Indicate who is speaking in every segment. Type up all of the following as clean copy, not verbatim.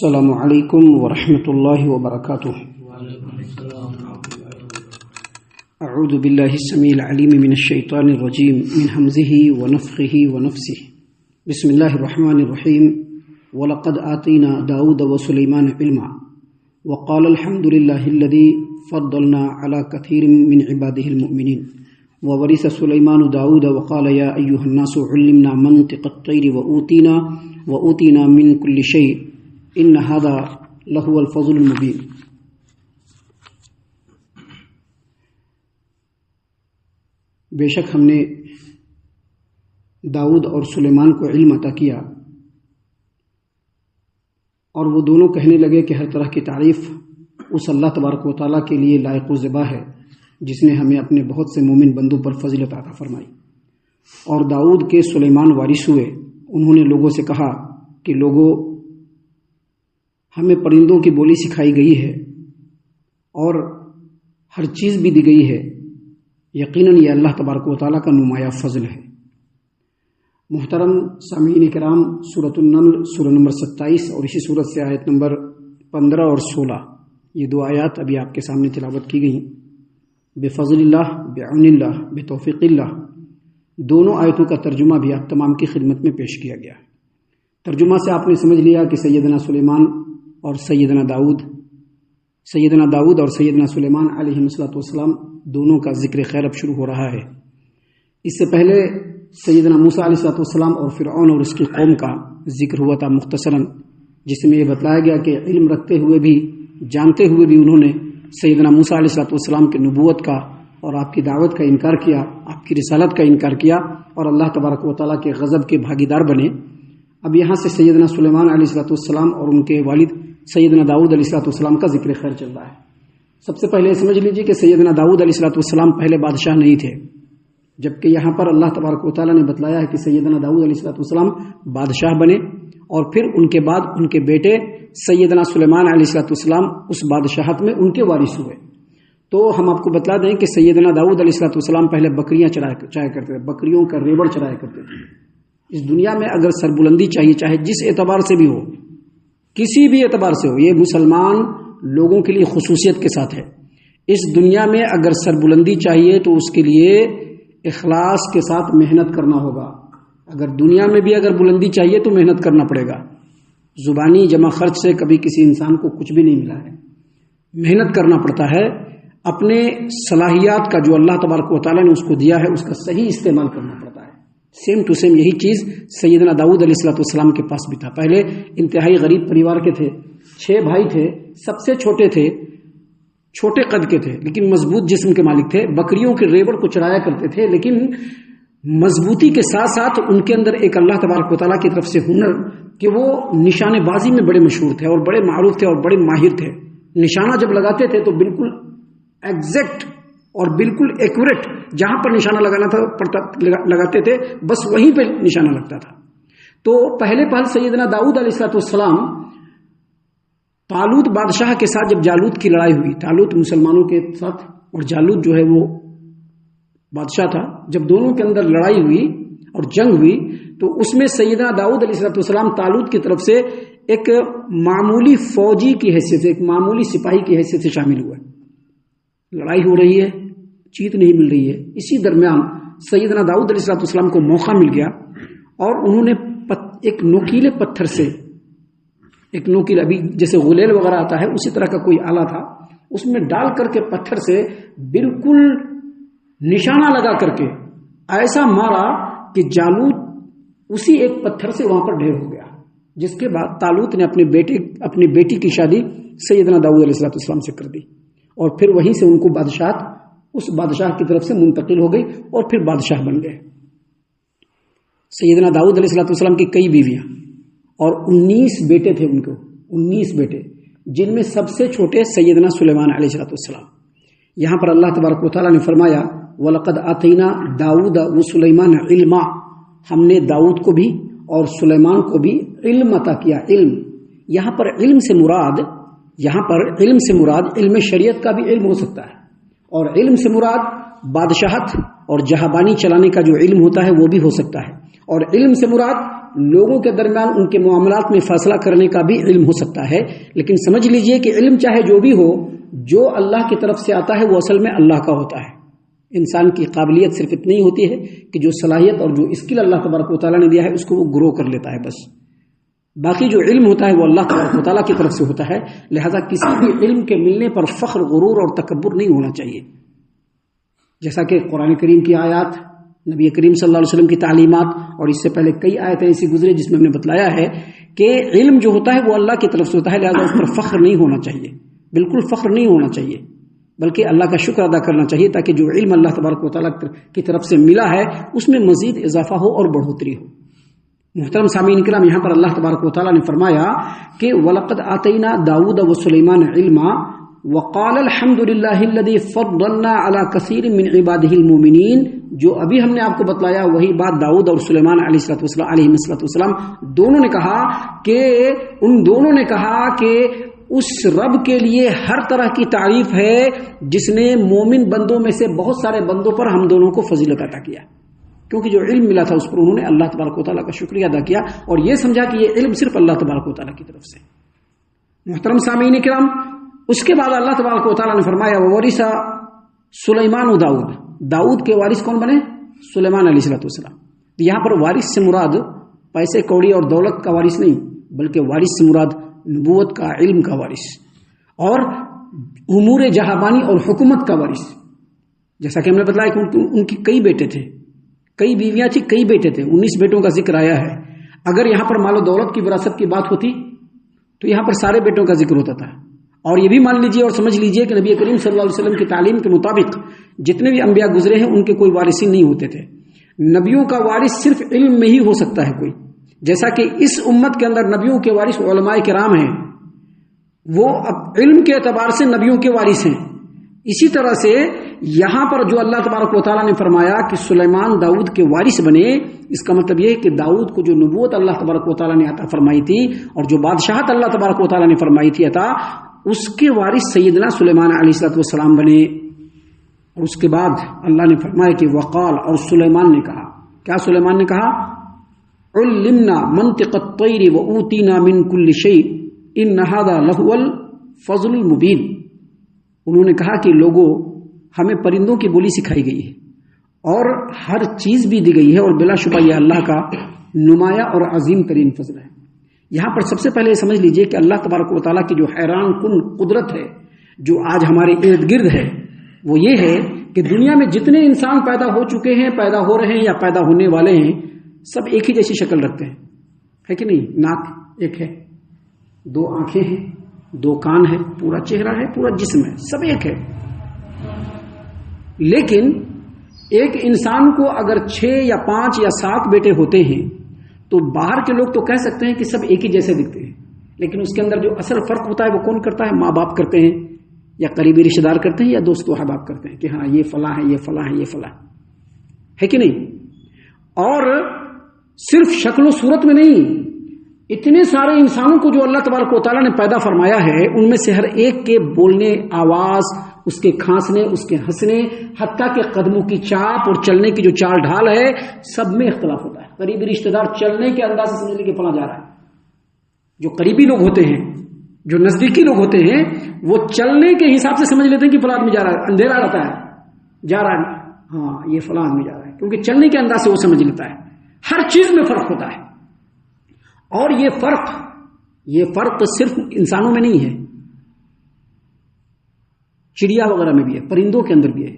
Speaker 1: السلام علیکم ورحمۃ اللہ وبرکاتہ۔ اعوذ باللہ السمیع العلیم من الشیطان الرجیم من حمزہ ونفخہ ونفثہ۔ بسم اللہ الرحمن الرحیم۔ وَلَقَدْ آتَيْنَا دَاوُودَ وَسُلَيْمَانَ عِلْمًا وَقَالَ الْحَمْدُ لِلَّهِ الَّذِي فَضَّلْنَا عَلَى كَثِيرٍ مِّنْ عِبَادِهِ الْمُؤْمِنِينَ وَوَرِثَ سُلَيْمَانُ دَاوُودَ وَقَالَ يَا أَيُّهَا النَّاسُ عُلِّمْنَا مَنطِقَ الطَّيْرِ وَأُوتِينَا مِنْ كُلِّ شَيْءٍ إِنَّ هَذَا لَهُوَ الْفَضْلُ الْمُبِينُ۔ بے شک ہم نے داؤد اور سلیمان کو علم عطا کیا، اور وہ دونوں کہنے لگے کہ ہر طرح کی تعریف اس اللہ تبارک و تعالیٰ کے لیے لائق و زبا ہے جس نے ہمیں اپنے بہت سے مومن بندوں پر فضیلت عطا فرمائی۔ اور داؤد کے سلیمان وارث ہوئے، انہوں نے لوگوں سے کہا کہ لوگوں، ہمیں پرندوں کی بولی سکھائی گئی ہے اور ہر چیز بھی دی گئی ہے، یقیناً یہ اللہ تبارک و تعالیٰ کا نمایاں فضل ہے۔ محترم سامعین کرام، سورۃ النمل سورہ نمبر 27 اور اسی سورت سے آیت نمبر 15 اور 16، یہ دو آیات ابھی آپ کے سامنے تلاوت کی گئی۔ بفضل اللہ، بعون اللہ، بتوفیق اللہ، دونوں آیتوں کا ترجمہ بھی آپ تمام کی خدمت میں پیش کیا گیا۔ ترجمہ سے آپ نے سمجھ لیا کہ سیدنا سلیمان اور سیدنا داؤد اور سیدنا سلیمان علیہ السلام دونوں کا ذکر خیر اب شروع ہو رہا ہے۔ اس سے پہلے سیدنا موسیٰ علیہ السلام اور فرعون اور اس کی قوم کا ذکر ہوا تھا مختصراً، جس میں یہ بتلایا گیا کہ علم رکھتے ہوئے بھی، جانتے ہوئے بھی انہوں نے سیدنا موسیٰ علیہ السلام کی نبوت کا اور آپ کی دعوت کا انکار کیا، آپ کی رسالت کا انکار کیا اور اللہ تبارک و تعالیٰ کے غضب کے بھاگیدار بنے۔ اب یہاں سے سیدنا سلیمان علیہ السلام اور ان کے والد سیدنا داؤد علیہ السلام کا ذکر خیر چل رہا ہے۔ سب سے پہلے سمجھ لیجیے کہ سیدنا داؤد علیہ السلام پہلے بادشاہ نہیں تھے، جبکہ یہاں پر اللہ تبارک و تعالیٰ نے بتلایا ہے کہ سیدنا داؤد علیہ السلام بادشاہ بنے، اور پھر ان کے بعد ان کے بیٹے سیدنا سلیمان علیہ السلام اس بادشاہت میں ان کے وارث ہوئے۔ تو ہم آپ کو بتلا دیں کہ سیدنا داؤد علیہ السلام پہلے بکریاں چرایا کرتے تھے، بکریوں کا ریوڑ چرایا کرتے تھے۔ اس دنیا میں اگر سربلندی چاہیے، چاہے جس اعتبار سے بھی ہو، کسی بھی اعتبار سے ہو، یہ مسلمان لوگوں کے لیے خصوصیت کے ساتھ ہے، اس دنیا میں اگر سربلندی چاہیے تو اس کے لیے اخلاص کے ساتھ محنت کرنا ہوگا۔ اگر دنیا میں بھی اگر بلندی چاہیے تو محنت کرنا پڑے گا۔ زبانی جمع خرچ سے کبھی کسی انسان کو کچھ بھی نہیں ملا ہے، محنت کرنا پڑتا ہے، اپنے صلاحیات کا جو اللہ تبارک و تعالیٰ نے اس کو دیا ہے اس کا صحیح استعمال کرنا پڑتا ہے۔ سیم ٹو سیم یہی چیز سیدنا داؤد علیہ السلام کے پاس بھی تھا۔ پہلے انتہائی غریب پریوار کے تھے، 6 بھائی تھے، سب سے چھوٹے تھے، چھوٹے قد کے تھے لیکن مضبوط جسم کے مالک تھے، بکریوں کے ریوڑ کو چرایا کرتے تھے، لیکن مضبوطی کے ساتھ ساتھ ان کے اندر ایک اللہ تبارک و تعالیٰ کی طرف سے ہنر کہ وہ نشانے بازی میں بڑے مشہور تھے اور بڑے معروف تھے اور بڑے ماہر تھے۔ نشانہ جب لگاتے تھے تو بالکل ایگزیکٹ اور بالکل ایکوریٹ، جہاں پر نشانہ لگانا تھا لگاتے تھے، بس وہیں پہ نشانہ لگتا تھا۔ تو پہلے سیدنا داؤد علیہ السلام طالوت بادشاہ کے ساتھ جب جالوت کی لڑائی ہوئی، طالوت مسلمانوں کے ساتھ اور جالوت جو ہے وہ بادشاہ تھا، جب دونوں کے اندر لڑائی ہوئی اور جنگ ہوئی تو اس میں سیدنا داؤد علیہ السلام طالوت کی طرف سے ایک معمولی فوجی کی حیثیت سے، ایک معمولی سپاہی کی حیثیت سے شامل ہوئے۔ لڑائی ہو رہی ہے، جیت نہیں مل رہی ہے، اسی درمیان سیدنا داؤد علیہ السلام کو موقع مل گیا اور انہوں نے ایک نوکیلے پتھر سے، ایک نوکیلا ابھی جیسے غلیل وغیرہ آتا ہے اسی طرح کا کوئی آلہ تھا، اس میں ڈال کر کے پتھر سے بالکل نشانہ لگا کر کے ایسا مارا کہ جالوت اسی ایک پتھر سے وہاں پر ڈھیر ہو گیا، جس کے بعد طالوت نے اپنی بیٹی کی شادی سیدنا داؤد علیہ السلام سے کر دی، اور پھر وہیں سے ان کو بادشاہت اس بادشاہ کی طرف سے منتقل ہو گئی اور پھر بادشاہ بن گئے۔ سیدنا داؤد علیہ السلام کی کئی بیویاں اور 19 بیٹے تھے، ان کو 19 بیٹے، جن میں سب سے چھوٹے سیدنا سلیمان علیہ السلام۔ یہاں پر اللہ تبارک و تعالیٰ نے فرمایا وَلَقَدْ آتَيْنَا دَاوُودَ وَسُلَيْمَانَ عِلْمًا، ہم نے داؤد کو بھی اور سلیمان کو بھی علم عطا کیا۔ علم، یہاں پر علم سے مراد علم شریعت کا بھی علم ہو سکتا ہے، اور علم سے مراد بادشاہت اور جہابانی چلانے کا جو علم ہوتا ہے وہ بھی ہو سکتا ہے، اور علم سے مراد لوگوں کے درمیان ان کے معاملات میں فیصلہ کرنے کا بھی علم ہو سکتا ہے، لیکن سمجھ لیجئے کہ علم چاہے جو بھی ہو، جو اللہ کی طرف سے آتا ہے وہ اصل میں اللہ کا ہوتا ہے۔ انسان کی قابلیت صرف اتنی ہی ہوتی ہے کہ جو صلاحیت اور جو اسکل اللہ تبارک و تعالیٰ نے دیا ہے اس کو وہ گرو کر لیتا ہے، بس باقی جو علم ہوتا ہے وہ اللہ تبارک و تعالیٰ کی طرف سے ہوتا ہے۔ لہذا کسی بھی علم کے ملنے پر فخر، غرور اور تکبر نہیں ہونا چاہیے، جیسا کہ قرآن کریم کی آیات، نبی کریم صلی اللہ علیہ وسلم کی تعلیمات اور اس سے پہلے کئی آیتیں ایسی گزرے جس میں ہم نے بتلایا ہے کہ علم جو ہوتا ہے وہ اللہ کی طرف سے ہوتا ہے، لہذا اس پر فخر نہیں ہونا چاہیے، بالکل فخر نہیں ہونا چاہیے، بلکہ اللہ کا شکر ادا کرنا چاہیے تاکہ جو علم اللہ تبارک و تعالیٰ کی طرف سے ملا ہے اس میں مزید اضافہ ہو اور بڑھوتری ہو۔ محترم سامعین کرام، یہاں پر اللہ تبارک و تعالیٰ نے فرمایا کہ وَلَقَدْ آتَيْنَا دَاوُودَ وَسُلَيْمَانَ عِلْمًا وَقَالَ الْحَمْدُ لِلَّهِ الَّذِي فَضَّلْنَا عَلَى كَثِيرٍ مِّنْ عِبَادِهِ الْمُؤْمِنِينَ، جو ابھی ہم نے آپ کو بتلایا وہی بات داؤد اور سلیمان علیہ السلام دونوں نے کہا کہ ان دونوں نے کہا کہ اس رب کے لیے ہر طرح کی تعریف ہے جس نے مومن بندوں میں سے بہت سارے بندوں پر ہم دونوں کو فضیلت عطا کیا، کیونکہ جو علم ملا تھا اس پر انہوں نے اللہ تبارک و تعالیٰ کا شکریہ ادا کیا اور یہ سمجھا کہ یہ علم صرف اللہ تبارک و تعالیٰ کی طرف سے۔ محترم سامعین کرام، اس کے بعد اللہ تبارک و تعالیٰ نے فرمایا وَوَرِثَ سلیمان و داؤد کے وارث کون بنے؟ سلیمان علیہ السلام۔ یہاں پر وارث سے مراد پیسے کوڑی اور دولت کا وارث نہیں، بلکہ وارث سے مراد نبوت کا، علم کا وارث اور امور جہابانی اور حکومت کا وارث۔ جیسا کہ ہم نے بتلایا کہ ان کی کئی بیٹے تھے، کئی بیویاں تھیں، کئی بیٹے تھے، 19 بیٹوں کا ذکر آیا ہے۔ اگر یہاں پر مال و دولت کی وراثت کی بات ہوتی تو یہاں پر سارے بیٹوں کا ذکر ہوتا تھا، اور یہ بھی مان لیجئے اور سمجھ لیجئے کہ نبی کریم صلی اللہ علیہ وسلم کی تعلیم کے مطابق جتنے بھی انبیاء گزرے ہیں ان کے کوئی وارثین نہیں ہوتے تھے۔ نبیوں کا وارث صرف علم میں ہی ہو سکتا ہے کوئی، جیسا کہ اس امت کے اندر نبیوں کے وارث علماء کرام ہیں، وہ اب علم کے اعتبار سے نبیوں کے وارث ہیں۔ اسی طرح سے یہاں پر جو اللہ تبارک و تعالیٰ نے فرمایا کہ سلیمان داؤد کے وارث بنے، اس کا مطلب یہ ہے کہ داؤد کو جو نبوت اللہ تبارک و تعالیٰ نے عطا فرمائی تھی اور جو بادشاہت اللہ تبارک و تعالیٰ نے فرمائی تھی عطا، اس کے وارث سیدنا سلیمان علیہ السلام بنے۔ اور اس کے بعد اللہ نے فرمایا کہ وقال، اور سلیمان نے کہا، کیا سلیمان نے کہا؟ علمنا منطق الطیر وأوتینا من کل شیء ان ھذا لہو الفضل المبین۔ انہوں نے کہا کہ لوگوں، ہمیں پرندوں کی بولی سکھائی گئی ہے اور ہر چیز بھی دی گئی ہے، اور بلا شبہ یہ اللہ کا نمایاں اور عظیم ترین فضل ہے۔ یہاں پر سب سے پہلے سمجھ لیجئے کہ اللہ تبارک و تعالیٰ کی جو حیران کن قدرت ہے جو آج ہمارے ارد گرد ہے، وہ یہ ہے کہ دنیا میں جتنے انسان پیدا ہو چکے ہیں، پیدا ہو رہے ہیں یا پیدا ہونے والے ہیں، سب ایک ہی جیسی شکل رکھتے ہیں، ہے کہ نہیں؟ ناک ایک ہے، 2 آنکھیں ہیں، 2 کان ہے، پورا چہرہ ہے، پورا جسم ہے، سب ایک ہے۔ لیکن ایک انسان کو اگر 6 یا 5 یا 7 بیٹے ہوتے ہیں تو باہر کے لوگ تو کہہ سکتے ہیں کہ سب ایک ہی جیسے دکھتے ہیں، لیکن اس کے اندر جو اصل فرق ہوتا ہے وہ کون کرتا ہے؟ ماں باپ کرتے ہیں، یا قریبی رشتہ دار کرتے ہیں، یا دوست و احباب کرتے ہیں کہ ہاں یہ فلاں ہے، یہ فلاں ہے، یہ فلاں ہے کہ نہیں؟ اور صرف شکل و صورت میں نہیں، اتنے سارے انسانوں کو جو اللہ تبارک و تعالیٰ نے پیدا فرمایا ہے، ان میں سے ہر ایک کے بولنے، آواز، اس کے کھانسنے، اس کے ہنسنے، حتیٰ کہ قدموں کی چاپ اور چلنے کی جو چال ڈھال ہے، سب میں اختلاف ہوتا ہے۔ قریبی رشتہ دار چلنے کے انداز سے سمجھ لیں کہ فلاں جا رہا ہے، جو قریبی لوگ ہوتے ہیں، جو نزدیکی لوگ ہوتے ہیں، وہ چلنے کے حساب سے سمجھ لیتے ہیں کہ فلاں آدمی جا رہا ہے، اندھیرا رہتا ہے، جا رہا ہے، ہاں یہ فلاں آدمی جا رہا ہے، کیونکہ چلنے کے انداز سے وہ سمجھ لیتا ہے۔ ہر چیز میں فرق ہوتا ہے، اور یہ فرق صرف انسانوں میں نہیں ہے، چڑیا وغیرہ میں بھی ہے، پرندوں کے اندر بھی ہے۔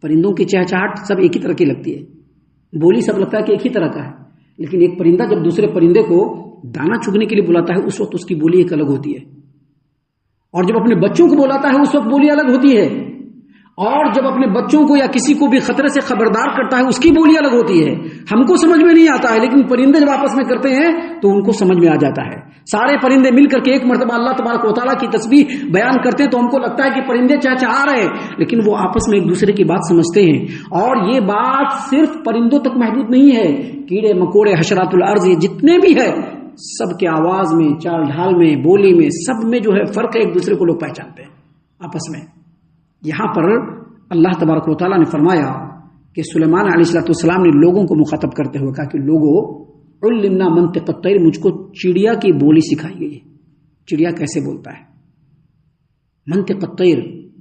Speaker 1: پرندوں کی چہچہاٹ سب ایک ہی طرح کی لگتی ہے، بولی سب لگتا ہے کہ ایک ہی طرح کا ہے، لیکن ایک پرندہ جب دوسرے پرندے کو دانا چگنے کے لیے بلاتا ہے اس وقت اس کی بولی ایک الگ ہوتی ہے، اور جب اپنے بچوں کو بلاتا ہے اس وقت بولی الگ ہوتی ہے، اور جب اپنے بچوں کو یا کسی کو بھی خطرے سے خبردار کرتا ہے اس کی بولی الگ ہوتی ہے۔ ہم کو سمجھ میں نہیں آتا ہے، لیکن پرندے جب آپس میں کرتے ہیں تو ان کو سمجھ میں آ جاتا ہے۔ سارے پرندے مل کر کے ایک مرتبہ اللہ تبارک و تعالیٰ کی تسبیح بیان کرتے ہیں تو ہم کو لگتا ہے کہ پرندے چہچہا رہے ہیں، لیکن وہ آپس میں ایک دوسرے کی بات سمجھتے ہیں۔ اور یہ بات صرف پرندوں تک محدود نہیں ہے، کیڑے مکوڑے، حشرات الارض، جتنے بھی ہے، سب کے آواز میں، چال ڈھال میں، بولی میں، سب میں جو ہے فرق ہے، ایک دوسرے کو لوگ پہچانتے ہیں آپس میں۔ یہاں پر اللہ تبارک و تعالیٰ نے فرمایا کہ سلیمان علیہ السلام نے لوگوں کو مخاطب کرتے ہوئے کہا کہ لوگوں، علمنا منطق الطیر، مجھ کو چڑیا کی بولی سکھائی گئی ہے، چڑیا کیسے بولتا ہے، منطق الطیر،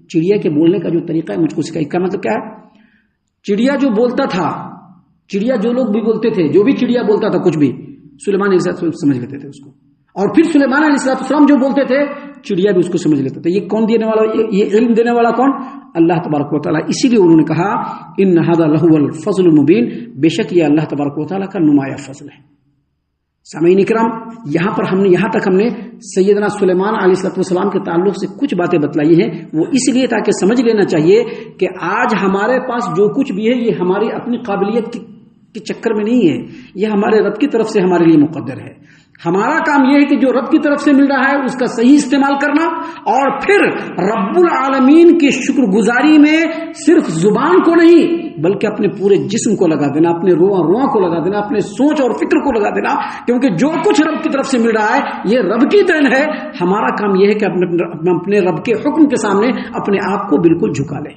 Speaker 1: چڑیا کے بولنے کا جو طریقہ ہے مجھ کو سکھائی۔ کا مطلب کیا ہے؟ چڑیا جو بولتا تھا، چڑیا جو لوگ بھی بولتے تھے، جو بھی چڑیا بولتا تھا کچھ بھی، سلیمان علیہ السلام سمجھ لیتے تھے اس کو، اور پھر سلیمان علیہ السلام جو بولتے تھے چڑیا بھی اس کو سمجھ لیتے تھے۔ یہ کون دینے والا، یہ علم دینے والا کون؟ اللہ تبارک و تعالیٰ۔ اسی لیے انہوں نے کہا ان ھذا لہو الفضل المبین، بے شک یہ اللہ تبارک و تعالیٰ کا نمایاں فضل ہے۔ سامعین اکرام، یہاں تک ہم نے سیدنا سلیمان علیہ السلام کے تعلق سے کچھ باتیں بتلائی ہیں، وہ اس لیے تاکہ سمجھ لینا چاہیے کہ آج ہمارے پاس جو کچھ بھی ہے یہ ہماری اپنی قابلیت کے چکر میں نہیں ہے، یہ ہمارے رب کی طرف سے ہمارے لیے مقدر ہے۔ ہمارا کام یہ ہے کہ جو رب کی طرف سے مل رہا ہے اس کا صحیح استعمال کرنا، اور پھر رب العالمین کی شکر گزاری میں صرف زبان کو نہیں بلکہ اپنے پورے جسم کو لگا دینا، اپنے رواں کو لگا دینا، اپنے سوچ اور فکر کو لگا دینا، کیونکہ جو کچھ رب کی طرف سے مل رہا ہے یہ رب کی دین ہے۔ ہمارا کام یہ ہے کہ اپنے رب کے حکم کے سامنے اپنے آپ کو بالکل جھکا لیں۔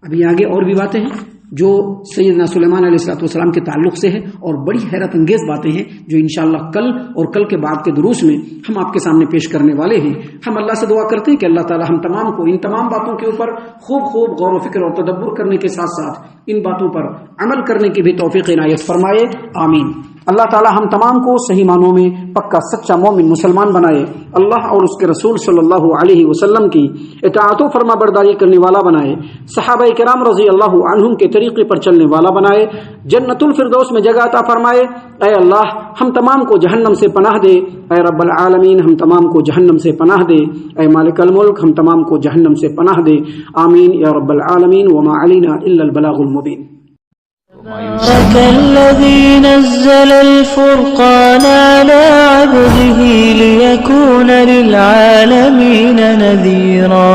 Speaker 1: ابھی آگے اور بھی باتیں ہیں جو سیدنا سلیمان علیہ السلام کے تعلق سے ہے، اور بڑی حیرت انگیز باتیں ہیں جو انشاءاللہ کل اور کل کے بعد کے دروس میں ہم آپ کے سامنے پیش کرنے والے ہیں۔ ہم اللہ سے دعا کرتے ہیں کہ اللہ تعالی ہم تمام کو ان تمام باتوں کے اوپر خوب غور و فکر اور تدبر کرنے کے ساتھ ساتھ ان باتوں پر عمل کرنے کی بھی توفیق عنایت فرمائے، آمین۔ اللہ تعالی ہم تمام کو صحیح معنوں میں پکا سچا مومن مسلمان بنائے، اللہ اور اس کے رسول صلی اللہ علیہ وسلم کی اطاعت و فرما برداری کرنے والا بنائے، صحابہ کرام رضی اللہ عنہم کے طریقے پر چلنے والا بنائے، جنت الفردوس میں جگہ عطا فرمائے۔ اے اللہ ہم تمام کو جہنم سے پناہ دے، اے رب العالمین ہم تمام کو جہنم سے پناہ دے، اے مالک الملک ہم تمام کو جہنم سے پناہ دے، آمین یا رب العالمین۔ وما علینا الا البلاغ المبین۔
Speaker 2: تبارك الذي نزل الفرقان على عبده ليكون للعالمين نذيرا